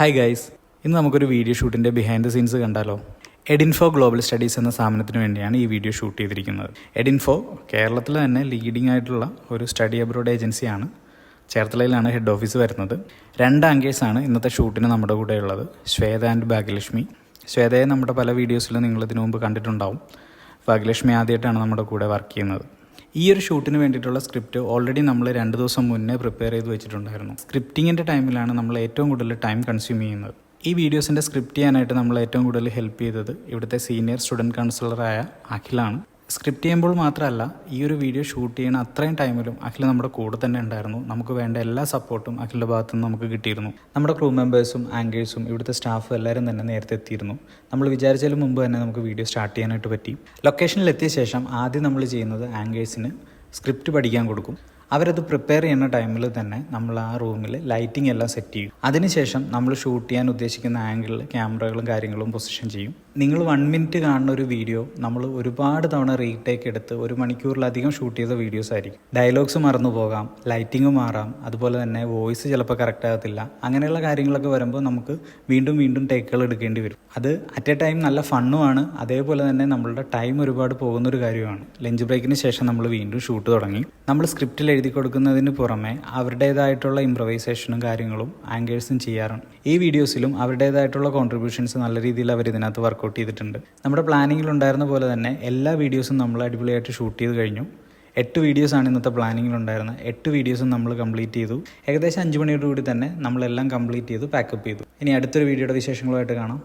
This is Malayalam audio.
ഹായ് ഗൈസ്, ഇന്ന് നമുക്കൊരു വീഡിയോ ഷൂട്ടിൻ്റെ ബിഹൈൻഡ് ദ സീൻസ് കണ്ടാലോ. എഡിൻഫോ ഗ്ലോബൽ സ്റ്റഡീസ് എന്ന സ്ഥാപനത്തിന് വേണ്ടിയാണ് ഈ വീഡിയോ ഷൂട്ട് ചെയ്തിരിക്കുന്നത്. എഡിൻഫോ കേരളത്തിൽ തന്നെ ലീഡിംഗ് ആയിട്ടുള്ള ഒരു സ്റ്റഡി അബ്രോഡ് ഏജൻസിയാണ്. ചേർത്തലയിലാണ് ഹെഡ് ഓഫീസ് വരുന്നത്. 2 ആങ്കേഴ്സാണ് ഇന്നത്തെ ഷൂട്ടിന് നമ്മുടെ കൂടെ ഉള്ളത്, ശ്വേത ആൻഡ് ഭാഗ്യലക്ഷ്മി. ശ്വേതയെ നമ്മുടെ പല വീഡിയോസിലും നിങ്ങൾ ഇതിനു മുമ്പ് കണ്ടിട്ടുണ്ടാവും. ഭാഗ്യലക്ഷ്മി ആദ്യമായിട്ടാണ് നമ്മുടെ കൂടെ വർക്ക് ചെയ്യുന്നത്. ഈ ഒരു ഷൂട്ടിന് വേണ്ടിയിട്ടുള്ള സ്ക്രിപ്റ്റ് ഓൾറെഡി നമ്മൾ 2 ദിവസം മുന്നേ പ്രിപ്പയർ ചെയ്ത് വെച്ചിട്ടുണ്ടായിരുന്നു. സ്ക്രിപ്റ്റിങ്ങിൻ്റെ ടൈമിലാണ് നമ്മൾ ഏറ്റവും കൂടുതൽ ടൈം കൺസ്യൂം ചെയ്യുന്നത്. ഈ വീഡിയോസിൻ്റെ സ്ക്രിപ്റ്റ് ചെയ്യാനായിട്ട് നമ്മൾ ഏറ്റവും കൂടുതൽ ഹെൽപ്പ് ചെയ്തത് ഇവിടുത്തെ സീനിയർ സ്റ്റുഡൻറ്റ് കൗൺസിലറായ അഖിലാണ്. സ്ക്രിപ്റ്റ് ചെയ്യുമ്പോൾ മാത്രമല്ല, ഈ ഒരു വീഡിയോ ഷൂട്ട് ചെയ്യുന്ന അത്രയും ടൈമിലും അഖിൽ നമ്മുടെ കൂടെ തന്നെ ഉണ്ടായിരുന്നു. നമുക്ക് വേണ്ട എല്ലാ സപ്പോർട്ടും അഖിലിൻ്റെ ഭാഗത്തു നിന്ന് നമുക്ക് കിട്ടിയിരുന്നു. നമ്മുടെ ക്രൂ മെമ്പേഴ്സും ആങ്കേഴ്സും ഇവിടുത്തെ സ്റ്റാഫും എല്ലാവരും തന്നെ നേരത്തെ എത്തിയിരുന്നു. നമ്മൾ വിചാരിച്ചതിന് മുമ്പ് തന്നെ നമുക്ക് വീഡിയോ സ്റ്റാർട്ട് ചെയ്യാനായിട്ട് പറ്റി. ലൊക്കേഷനിലെത്തിയ ശേഷം ആദ്യം നമ്മൾ ചെയ്യുന്നത് ആങ്കേഴ്സിന് സ്ക്രിപ്റ്റ് പഠിക്കാൻ കൊടുക്കും. അവരത് പ്രിപ്പയർ ചെയ്യുന്ന ടൈമിൽ തന്നെ നമ്മൾ ആ റൂമിൽ ലൈറ്റിംഗ് എല്ലാം സെറ്റ് ചെയ്യും. അതിനുശേഷം നമ്മൾ ഷൂട്ട് ചെയ്യാൻ ഉദ്ദേശിക്കുന്ന ആംഗിളിൽ ക്യാമറകളും കാര്യങ്ങളും പൊസിഷൻ ചെയ്യും. നിങ്ങൾ 1 മിനിറ്റ് കാണുന്ന ഒരു വീഡിയോ നമ്മൾ ഒരുപാട് തവണ റീടേക്ക് എടുത്ത് 1 മണിക്കൂറിലധികം ഷൂട്ട് ചെയ്ത വീഡിയോസ് ആയിരിക്കും. ഡയലോഗ്സ് മറന്നു പോകാം, ലൈറ്റിംഗ് മാറാം, അതുപോലെ തന്നെ വോയിസ് ചിലപ്പോൾ കറക്റ്റ് ആകത്തില്ല. അങ്ങനെയുള്ള കാര്യങ്ങളൊക്കെ വരുമ്പോൾ നമുക്ക് വീണ്ടും വീണ്ടും ടേക്കുകൾ എടുക്കേണ്ടി വരും. അത് അറ്റ് എ ടൈം നല്ല ഫണ്ണുമാണ്, അതേപോലെ തന്നെ നമ്മളുടെ ടൈം ഒരുപാട് പോകുന്നൊരു കാര്യമാണ്. ലഞ്ച് ബ്രേക്കിന് ശേഷം നമ്മൾ വീണ്ടും ഷൂട്ട് തുടങ്ങി. നമ്മൾ സ്ക്രിപ്റ്റിൽ എഴുതി കൊടുക്കുന്നതിന് പുറമെ അവരുടേതായിട്ടുള്ള ഇംപ്രവൈസേഷനും കാര്യങ്ങളും ആങ്കേഴ്സും ചെയ്യാറുണ്ട്. ഈ വീഡിയോസിലും അവരുടേതായിട്ടുള്ള കോൺട്രിബ്യൂഷൻസ് നല്ല രീതിയിൽ അവർ ഇതിനകത്ത് വർക്കൗട്ട് ചെയ്തിട്ടുണ്ട്. നമ്മുടെ പ്ലാനിങ്ങിലുണ്ടായിരുന്ന പോലെ തന്നെ എല്ലാ വീഡിയോസും നമ്മൾ അടിപൊളിയായിട്ട് ഷൂട്ട് ചെയ്ത് കഴിഞ്ഞു. 8 വീഡിയോസാണ് ഇന്നത്തെ പ്ലാനിങ്ങിലുണ്ടായിരുന്നത്. 8 വീഡിയോസും നമ്മൾ കംപ്ലീറ്റ് ചെയ്തു. ഏകദേശം 5 മണിയോടുകൂടി തന്നെ നമ്മളെല്ലാം കംപ്ലീറ്റ് ചെയ്തു, പാക്കപ്പ് ചെയ്തു. ഇനി അടുത്തൊരു വീഡിയോയുടെ വിശേഷങ്ങളുമായിട്ട് കാണാം.